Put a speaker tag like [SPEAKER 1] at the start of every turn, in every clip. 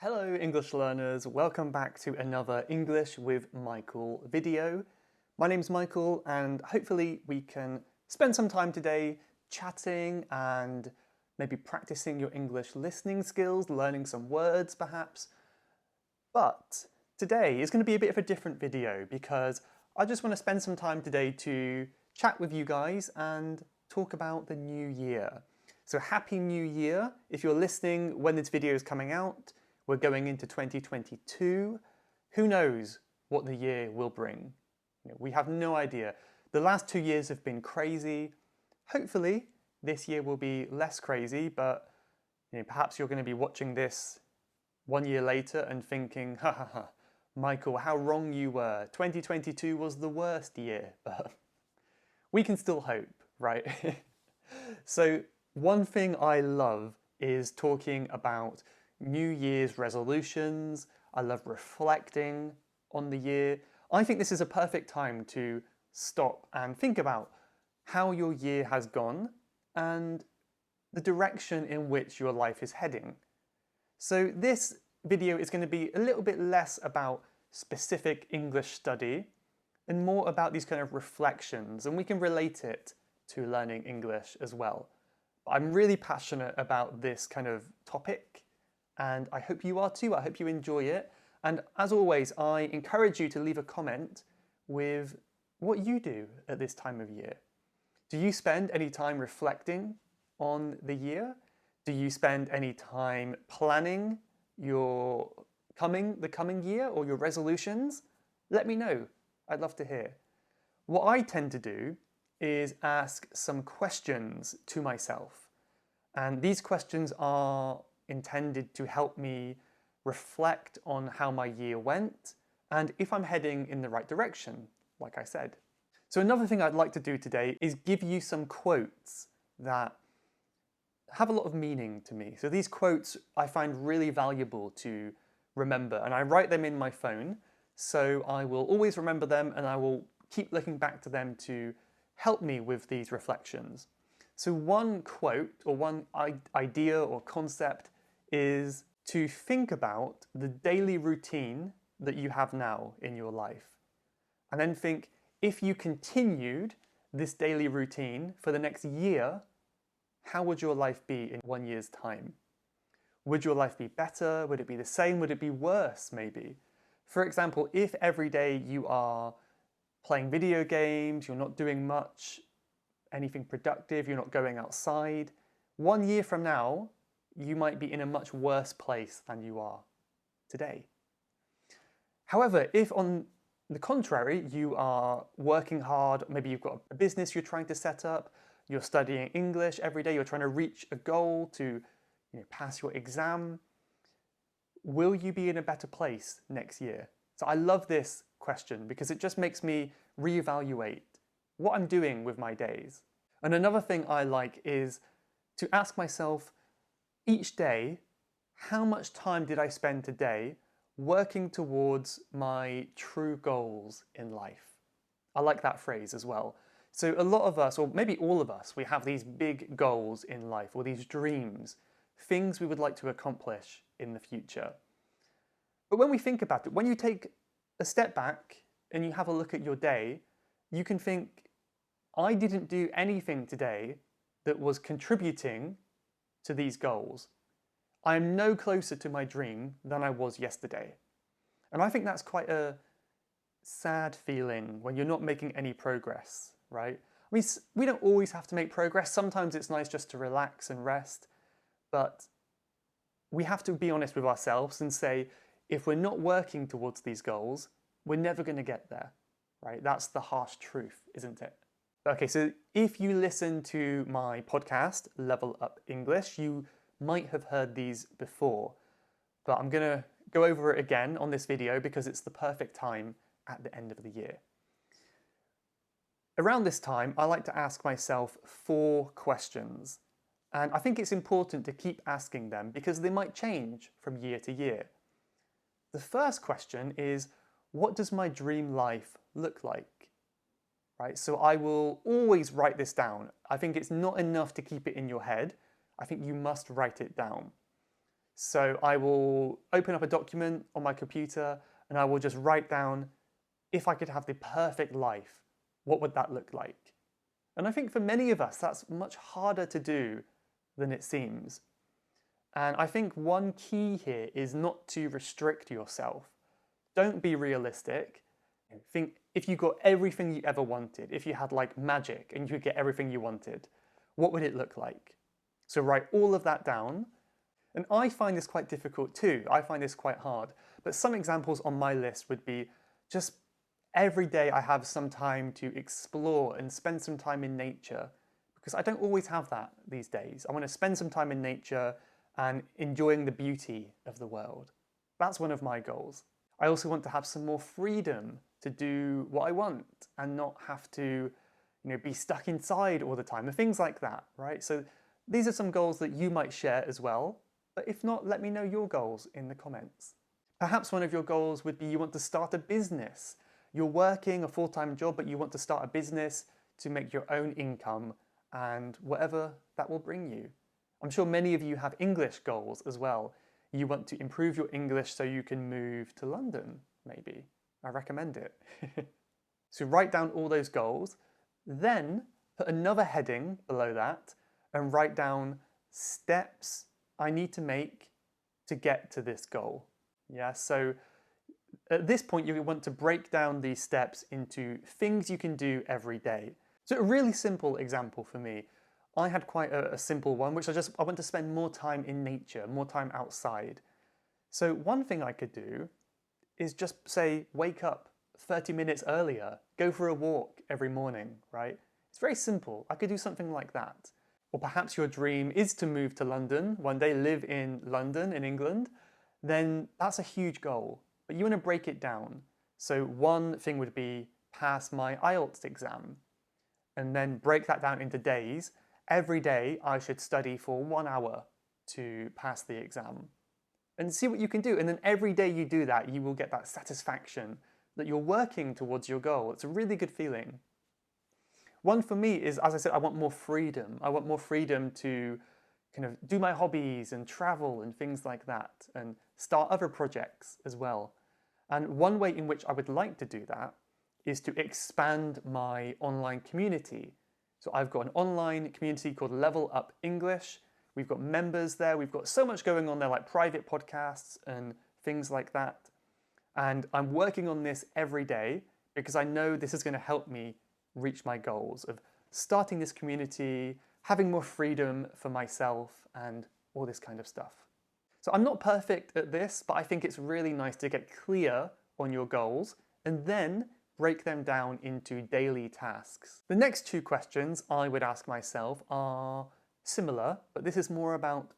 [SPEAKER 1] Hello English learners, welcome back to another English with Michael video. My name's Michael and hopefully we can spend some time today chatting and maybe practicing your English listening skills, learning some words perhaps. But today is going to be a bit of a different video because I just want to spend some time today to chat with you guys and talk about the new year. So Happy New Year if you're listening when this video is coming out. We're going into 2022. Who knows what the year will bring? We have no idea. The last 2 years have been crazy. Hopefully, this year will be less crazy, but perhaps you're going to be watching this 1 year later and thinking, ha ha ha, Michael, how wrong you were. 2022 was the worst year, but we can still hope, right? So one thing I love is talking about New Year's resolutions. I love reflecting on the year. I think this is a perfect time to stop and think about how your year has gone and the direction in which your life is heading. So this video is going to be a little bit less about specific English study and more about these kind of reflections, and we can relate it to learning English as well. I'm really passionate about this kind of topic, and I hope you are too. I hope you enjoy it. And as always, I encourage you to leave a comment with what you do at this time of year. Do you spend any time reflecting on the year? Do you spend any time planning the coming year or your resolutions? Let me know. I'd love to hear. What I tend to do is ask some questions to myself. And these questions are intended to help me reflect on how my year went and if I'm heading in the right direction, like I said. So another thing I'd like to do today is give you some quotes that have a lot of meaning to me. So these quotes I find really valuable to remember, and I write them in my phone, so I will always remember them and I will keep looking back to them to help me with these reflections. So one quote or one idea or concept is to think about the daily routine that you have now in your life. And then think, if you continued this daily routine for the next year, how would your life be in 1 year's time? Would your life be better? Would it be the same? Would it be worse, maybe? For example, if every day you are playing video games, you're not doing much, anything productive, you're not going outside, 1 year from now, you might be in a much worse place than you are today. However, if on the contrary, you are working hard, maybe you've got a business you're trying to set up, you're studying English every day, you're trying to reach a goal to pass your exam, will you be in a better place next year? So I love this question because it just makes me reevaluate what I'm doing with my days. And another thing I like is to ask myself each day, how much time did I spend today working towards my true goals in life? I like that phrase as well. So a lot of us, or maybe all of us, we have these big goals in life or these dreams, things we would like to accomplish in the future. But when we think about it, when you take a step back and you have a look at your day, you can think, I didn't do anything today that was contributing to these goals. I am no closer to my dream than I was yesterday. And I think that's quite a sad feeling when you're not making any progress, right? I mean, we don't always have to make progress. Sometimes it's nice just to relax and rest, but we have to be honest with ourselves and say, if we're not working towards these goals, we're never going to get there, right? That's the harsh truth, isn't it? Okay, so if you listen to my podcast, Level Up English, you might have heard these before, but I'm going to go over it again on this video because it's the perfect time at the end of the year. Around this time, I like to ask myself 4 questions, and I think it's important to keep asking them because they might change from year to year. The first question is, what does my dream life look like? Right, so I will always write this down. I think it's not enough to keep it in your head. I think you must write it down. So I will open up a document on my computer and I will just write down, if I could have the perfect life, what would that look like? And I think for many of us, that's much harder to do than it seems. And I think one key here is not to restrict yourself. Don't be realistic. Think if you got everything you ever wanted, if you had like magic and you could get everything you wanted, what would it look like? So write all of that down. And I find this quite difficult too. I find this quite hard. But some examples on my list would be just every day I have some time to explore and spend some time in nature, because I don't always have that these days. I want to spend some time in nature and enjoying the beauty of the world. That's one of my goals. I also want to have some more freedom to do what I want and not have to, be stuck inside all the time and things like that, right? So these are some goals that you might share as well. But if not, let me know your goals in the comments. Perhaps one of your goals would be you want to start a business. You're working a full-time job, but you want to start a business to make your own income and whatever that will bring you. I'm sure many of you have English goals as well. You want to improve your English so you can move to London, maybe. I recommend it. So write down all those goals, then put another heading below that and write down steps I need to make to get to this goal. Yeah, so at this point you want to break down these steps into things you can do every day. So a really simple example for me, I had quite a simple one, which I want to spend more time in nature, more time outside. So one thing I could do is just say, wake up 30 minutes earlier, go for a walk every morning, right? It's very simple. I could do something like that. Or perhaps your dream is to move to London, one day live in London, in England, then that's a huge goal. But you want to break it down. So one thing would be pass my IELTS exam, and then break that down into days. Every day I should study for 1 hour to pass the exam. And see what you can do. And then every day you do that, you will get that satisfaction that you're working towards your goal. It's a really good feeling. One for me is, as I said, I want more freedom. I want more freedom to kind of do my hobbies and travel and things like that, and start other projects as well. And one way in which I would like to do that is to expand my online community. So I've got an online community called Level Up English. We've got members there. We've got so much going on there, like private podcasts and things like that. And I'm working on this every day because I know this is going to help me reach my goals of starting this community, having more freedom for myself, and all this kind of stuff. So I'm not perfect at this, but I think it's really nice to get clear on your goals and then break them down into daily tasks. The next two questions I would ask myself are similar, but this is more about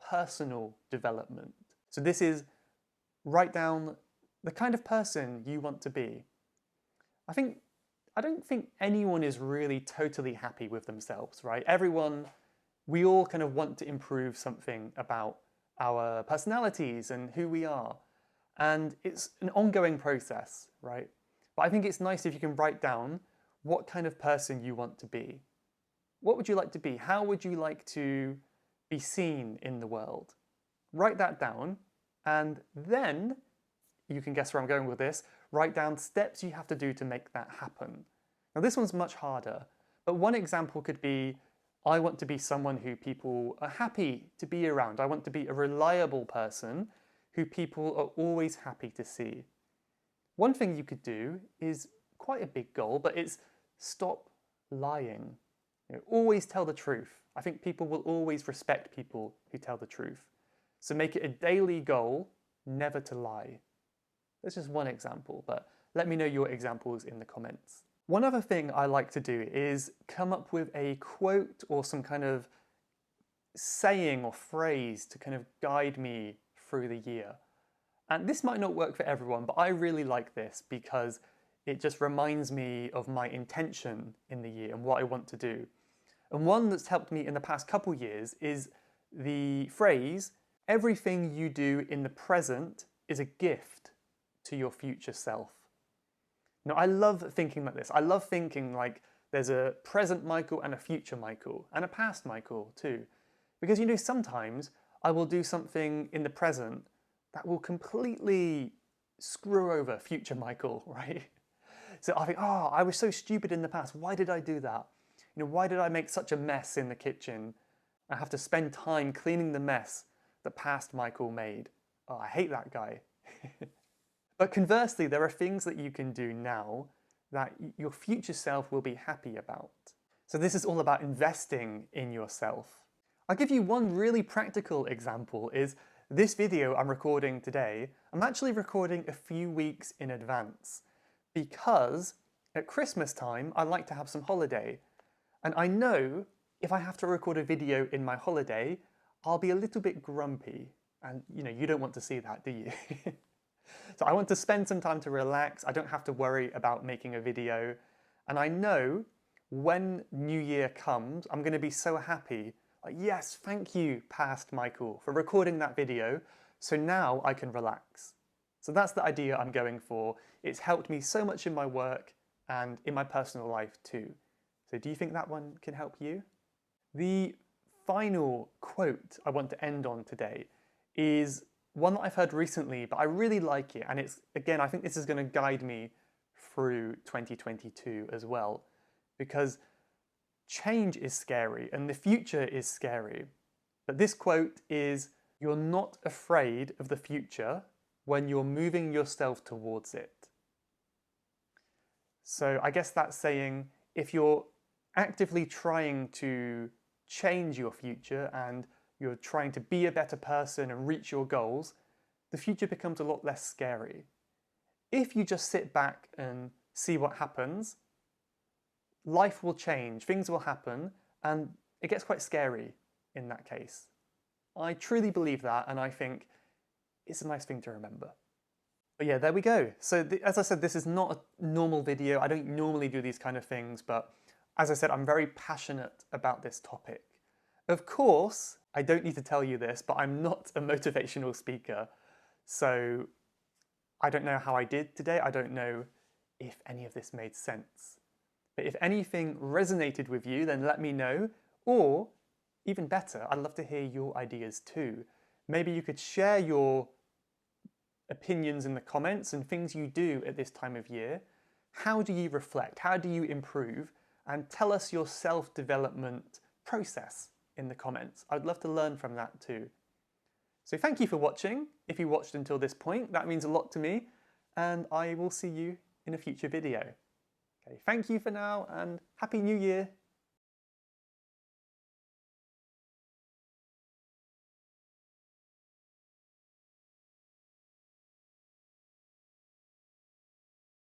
[SPEAKER 1] personal development. So this is write down the kind of person you want to be. I don't think anyone is really totally happy with themselves, right? We all kind of want to improve something about our personalities and who we are. And it's an ongoing process, right? But I think it's nice if you can write down what kind of person you want to be. What would you like to be? How would you like to be seen in the world? Write that down, and then, you can guess where I'm going with this, write down steps you have to do to make that happen. Now this one's much harder, but one example could be, I want to be someone who people are happy to be around. I want to be a reliable person who people are always happy to see. One thing you could do is quite a big goal, but it's stop lying. Always tell the truth. I think people will always respect people who tell the truth. So make it a daily goal never to lie. That's just one example, but let me know your examples in the comments. One other thing I like to do is come up with a quote or some kind of saying or phrase to kind of guide me through the year. And this might not work for everyone, but I really like this because it just reminds me of my intention in the year and what I want to do. And one that's helped me in the past couple years is the phrase, everything you do in the present is a gift to your future self. Now, I love thinking like this. I love thinking like there's a present Michael and a future Michael and a past Michael too. Because sometimes I will do something in the present that will completely screw over future Michael, right? So I think, oh, I was so stupid in the past. Why did I do that? Why did I make such a mess in the kitchen? I have to spend time cleaning the mess that past Michael made. Oh, I hate that guy. But conversely, there are things that you can do now that your future self will be happy about. So this is all about investing in yourself. I'll give you one really practical example is this video I'm recording today, I'm actually recording a few weeks in advance because at Christmas time, I like to have some holiday. And I know if I have to record a video in my holiday, I'll be a little bit grumpy. And you don't want to see that, do you? So I want to spend some time to relax. I don't have to worry about making a video. And I know when New Year comes, I'm going to be so happy. Like, yes, thank you, past Michael, for recording that video. So now I can relax. So that's the idea I'm going for. It's helped me so much in my work and in my personal life too. So do you think that one can help you? The final quote I want to end on today is one that I've heard recently, but I really like it. And it's, again, I think this is going to guide me through 2022 as well, because change is scary and the future is scary. But this quote is, "You're not afraid of the future when you're moving yourself towards it." So I guess that's saying if you're actively trying to change your future and you're trying to be a better person and reach your goals, the future becomes a lot less scary. If you just sit back and see what happens, life will change, things will happen, and it gets quite scary in that case. I truly believe that, and I think it's a nice thing to remember. But yeah, there we go. So as I said, this is not a normal video. I don't normally do these kind of things, but as I said, I'm very passionate about this topic. Of course, I don't need to tell you this, but I'm not a motivational speaker. So I don't know how I did today. I don't know if any of this made sense. But if anything resonated with you, then let me know. Or even better, I'd love to hear your ideas too. Maybe you could share your opinions in the comments and things you do at this time of year. How do you reflect? How do you improve? And tell us your self-development process in the comments. I'd love to learn from that too. So thank you for watching. If you watched until this point, that means a lot to me, and I will see you in a future video. Okay, thank you for now, and Happy New Year!